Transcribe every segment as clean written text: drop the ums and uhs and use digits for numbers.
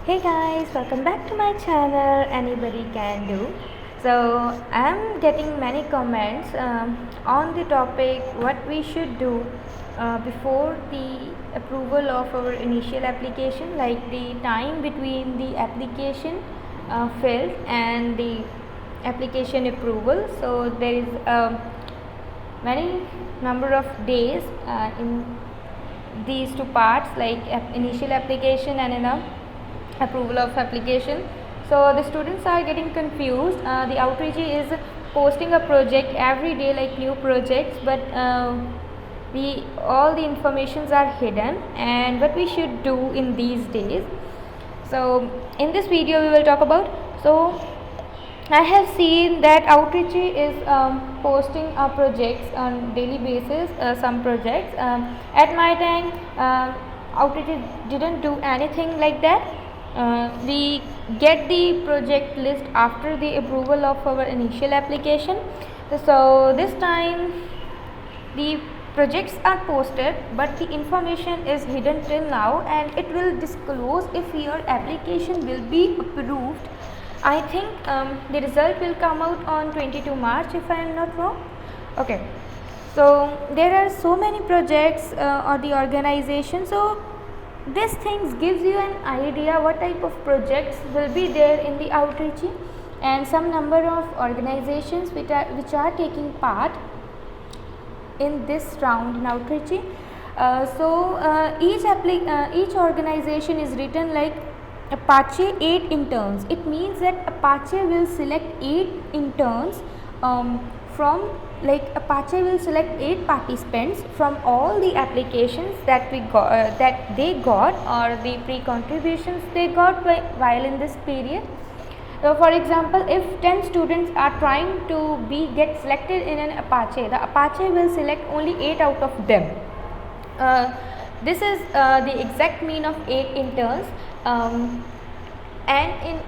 Hey guys, welcome back to my channel Anybody Can Do. So I'm getting many comments on the topic what we should do before the approval of our initial application, like the time between the application filled and the application approval. So there is many number of days in these two parts, like initial application and approval of application. So the students are getting confused. The outreach is posting a project every day, like new projects, but all the informations are hidden, and what we should do in these days. So in this video we will talk about. So I have seen that Outreach is posting projects on daily basis, some projects. At my time, Outreach didn't do anything like that. We get the project list after the approval of our initial application. So this time the projects are posted, but the information is hidden till now, and it will disclose if your application will be approved. I think the result will come out on 22 March if I am not wrong. Okay, so there are so many projects or the organization. So this things gives you an idea what type of projects will be there in the outreach, and some number of organizations which are taking part in this round in outreach. Each organization is written like Apache 8 interns. It means that Apache will select 8 interns from, like, Apache will select 8 participants from all the applications that we got that they got, or the pre-contributions they got while in this period. So for example, if 10 students are trying to get selected in an Apache, the Apache will select only 8 out of them. This is the exact mean of 8 interns, and in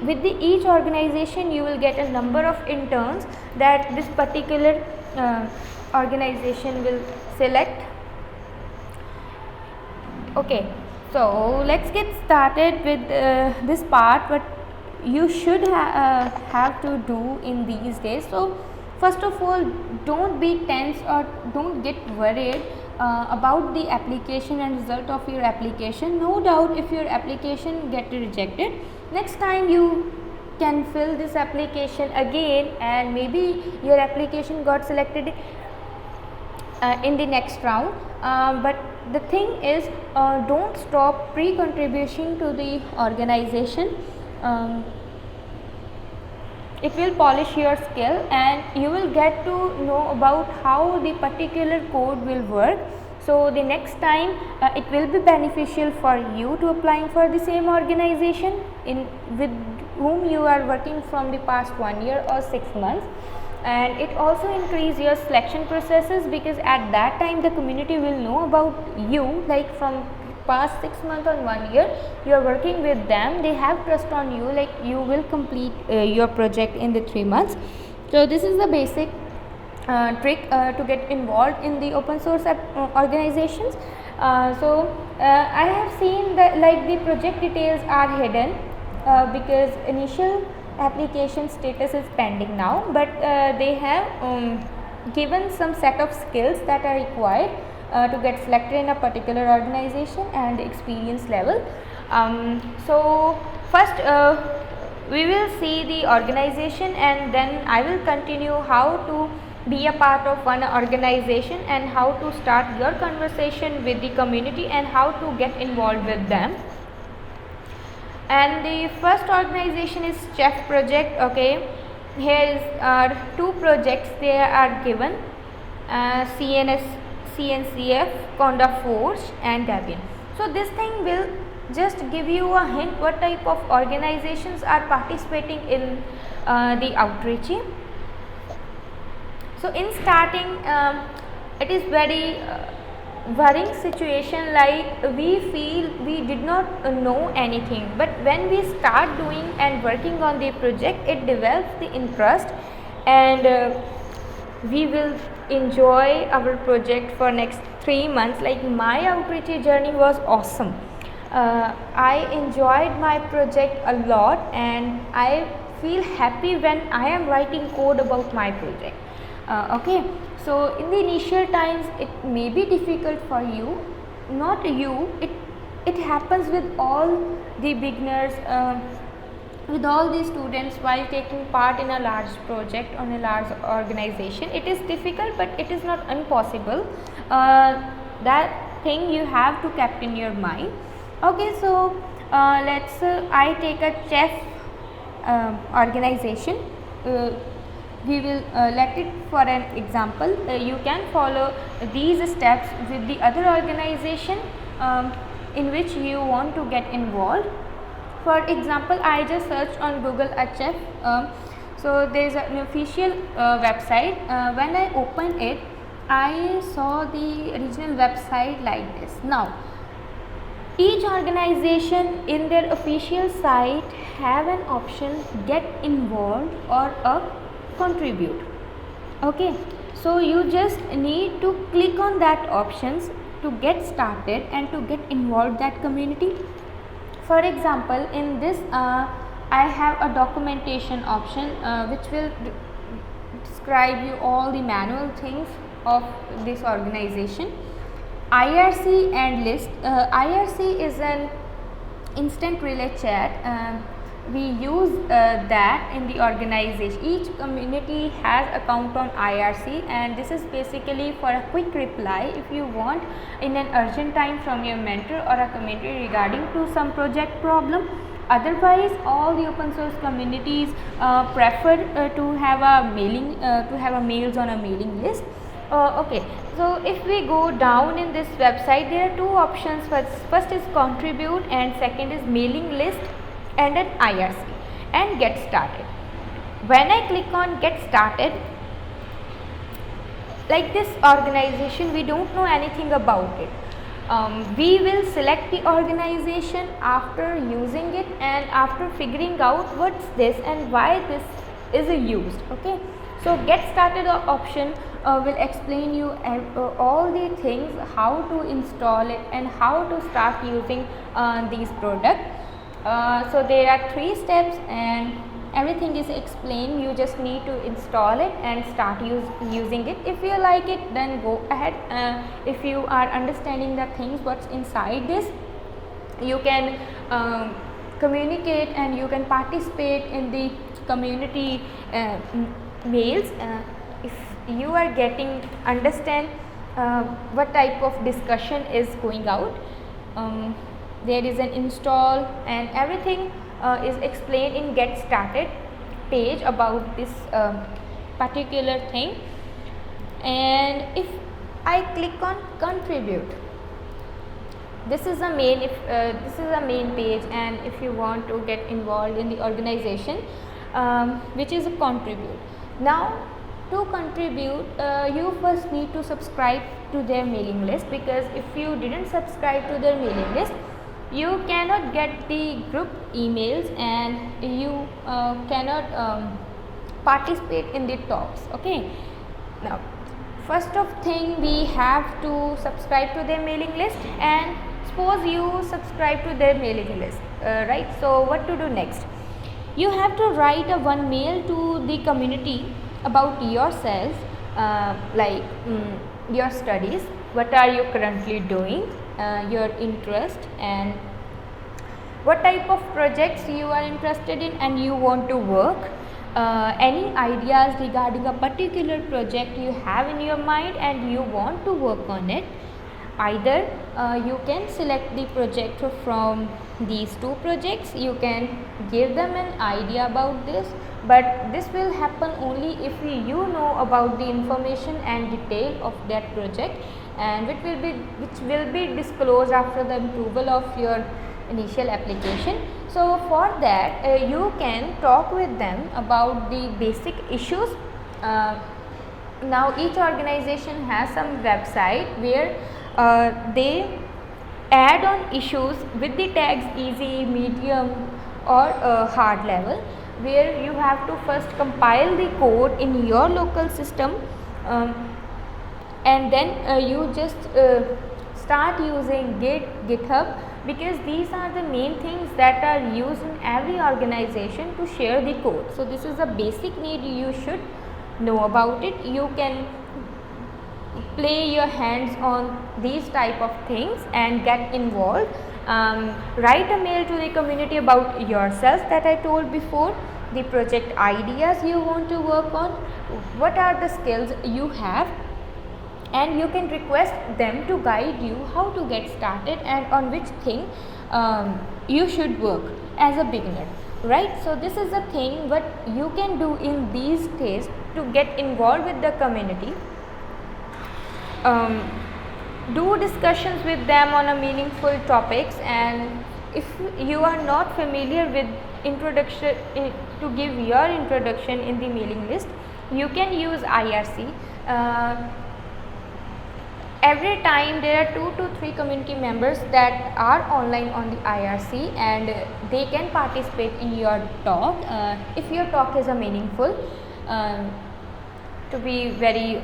with each organization you will get a number of interns that this particular organization will select. Okay, so let's get started with this part, what you should have to do in these days. So first of all, don't be tense or don't get worried about the application and result of your application. No doubt, if your application get rejected, next time you can fill this application again, and maybe your application got selected in the next round. But the thing is, don't stop pre-contribution to the organization. It will polish your skill, and you will get to know about how the particular code will work. So the next time it will be beneficial for you to applying for the same organization with whom you are working from the past 1 year or 6 months. And it also increase your selection processes, because at that time the community will know about you, like from past 6 months or 1 year you are working with them. They have trust on you, like you will complete your project in the 3 months. So this is the basic trick to get involved in the open source organizations. I have seen that, like, the project details are hidden because initial application status is pending now, but they have given some set of skills that are required to get selected in a particular organization and experience level. So first we will see the organization, and then I will continue how to be a part of one organization and how to start your conversation with the community and how to get involved with them. And the first organization is Chef Project. Okay, here are 2 projects they are given, CNCF, Conda Forge and Debian. So this thing will just give you a hint what type of organizations are participating in the outreach. So in starting, it is very worrying situation, like we feel we did not know anything, but when we start doing and working on the project, it develops the interest, and we will enjoy our project for next 3 months. Like, my outreach journey was awesome. I enjoyed my project a lot and I feel happy when I am writing code about my project. Okay, so in the initial times it may be difficult for you, not you, it happens with all the beginners, with all the students while taking part in a large project on a large organization. It is difficult but it is not impossible. That thing you have to keep in your mind. Okay, so let's I take a chef organization. We will let it for an example. You can follow these steps with the other organization in which you want to get involved. For example, I just searched on Google a chef. So there is an official website. When I opened it, I saw the original website like this. Now, each organization in their official site have an option get involved or a contribute. Okay, so you just need to click on that options to get started and to get involved that community. For example, in this I have a documentation option which will describe you all the manual things of this organization. IRC and list. IRC is an instant relay chat. We use that in the organization. Each community has account on IRC and this is basically for a quick reply if you want in an urgent time from your mentor or a community regarding to some project problem. Otherwise, all the open source communities prefer to have a mailing to have a mails on a mailing list. Okay, so if we go down in this website, there are two options. First is contribute and second is mailing list and an IRC and get started. When I click on get started, like this organization, we don't know anything about it. We will select the organization after using it and after figuring out what's this and why this is used. Okay, so get started option will explain you all the things, how to install it and how to start using these products. So there are 3 steps and everything is explained. You just need to install it and start using it. If you like it, then go ahead. If you are understanding the things what's inside this, you can communicate and you can participate in the community mails. If you are getting understand what type of discussion is going out, there is an install and everything is explained in get started page about this particular thing. And if I click on contribute, this is a main page, and if you want to get involved in the organization, which is a contribute. Now to contribute, you first need to subscribe to their mailing list, because if you didn't subscribe to their mailing list, you cannot get the group emails and you cannot participate in the talks. Okay, now first of thing, we have to subscribe to their mailing list, and suppose you subscribe to their mailing list, right? So what to do next? You have to write a one mail to the community about yourself, like your studies, what are you currently doing, your interest, and what type of projects you are interested in and you want to work, any ideas regarding a particular project you have in your mind and you want to work on it. Either you can select the project from these 2 projects, you can give them an idea about this, but this will happen only if you know about the information and detail of that project, and which will be disclosed after the approval of your initial application. So for that you can talk with them about the basic issues. Now each organization has some website where they add on issues with the tags easy, medium or hard level, where you have to first compile the code in your local system, and then you just start using GitHub because these are the main things that are used in every organization to share the code. So this is a basic need, you should know about it. You can play your hands on these type of things and get involved. Write a mail to the community about yourself that I told before, the project ideas you want to work on, what are the skills you have, and you can request them to guide you how to get started and on which thing you should work as a beginner, right? So this is the thing what you can do in these days to get involved with the community. Do discussions with them on a meaningful topics, and if you are not familiar with introduction, to give your introduction in the mailing list, you can use IRC. Every time there are 2 to 3 community members that are online on the IRC, and they can participate in your talk if your talk is a meaningful. To be very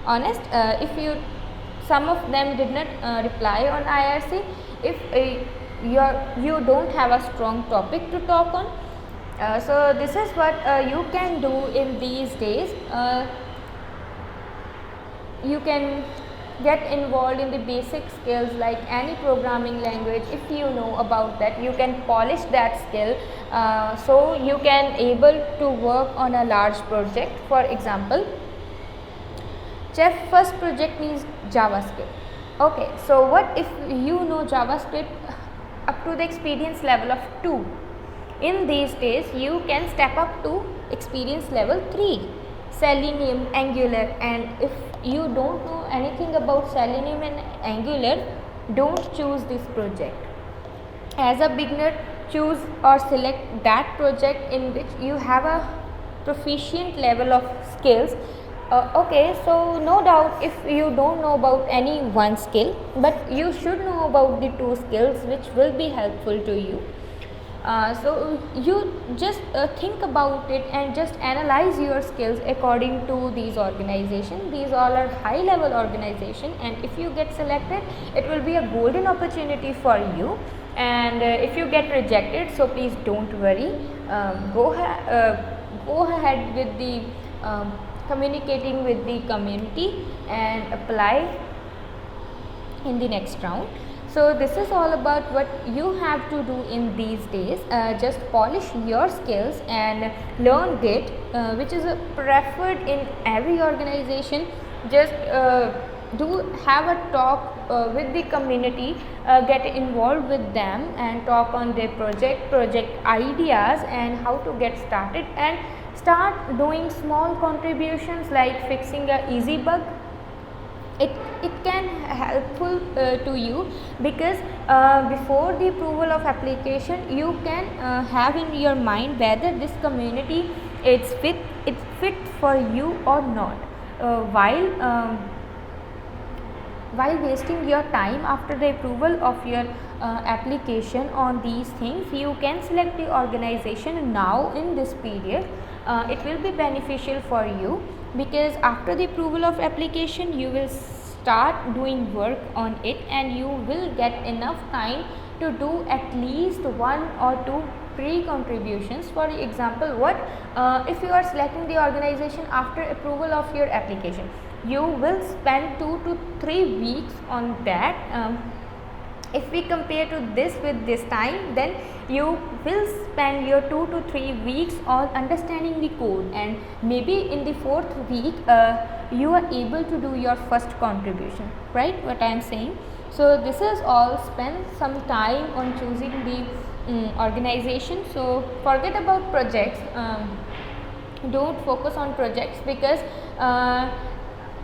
honest, if some of them did not reply on IRC, if you don't have a strong topic to talk on, so this is what you can do in these days. You can get involved in the basic skills like any programming language. If you know about that, you can polish that skill, so you can able to work on a large project. For example, Chef first project needs JavaScript. Okay, so what if you know JavaScript up to the experience level of 2? In these days you can step up to experience level 3, Selenium, Angular. And if you don't know anything about Selenium and Angular, don't choose this project. As a beginner, choose or select that project in which you have a proficient level of skills. Okay, so no doubt if you don't know about any one skill, but you should know about the 2 skills which will be helpful to you. So you just think about it and just analyze your skills according to these organizations. These all are high level organization, and if you get selected, it will be a golden opportunity for you. And if you get rejected, so please don't worry, go ahead with the communicating with the community and apply in the next round. So this is all about what you have to do in these days. Just polish your skills and learn Git, which is preferred in every organization. Just do have a talk with the community, get involved with them and talk on their project ideas and how to get started, and start doing small contributions like fixing a easy bug. It can helpful to you, because before the approval of application you can have in your mind whether this community it's fit for you or not. While wasting your time after the approval of your application on these things, you can select the organization now in this period. It will be beneficial for you, because after the approval of application you will start doing work on it, and you will get enough time to do at least 1 or 2 pre-contributions. For example, what if you are selecting the organization after approval of your application, you will spend 2 to 3 weeks on that. If we compare to this with this time, then you will spend your 2 to 3 weeks on understanding the code, and maybe in the 4th week you are able to do your first contribution, right? What I am saying. So this is all. Spend some time on choosing the organization. So forget about projects. Don't focus on projects, because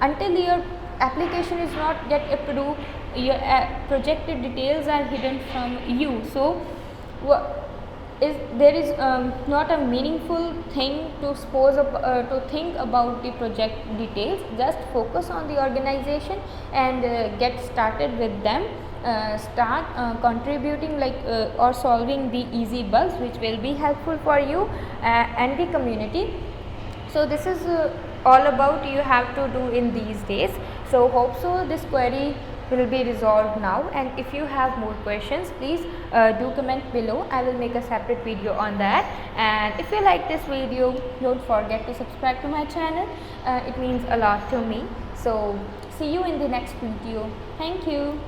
until your application is not get approved, your projected details are hidden from you. So there is not a meaningful thing to think about the project details. Just focus on the organization and get started with them. Start contributing or solving the easy bugs, which will be helpful for you and the community. So this is all about you have to do in these days. So hope so this query will be resolved now, and if you have more questions, please do comment below. I will make a separate video on that. And if you like this video, don't forget to subscribe to my channel. It means a lot to me. So see you in the next video. Thank you.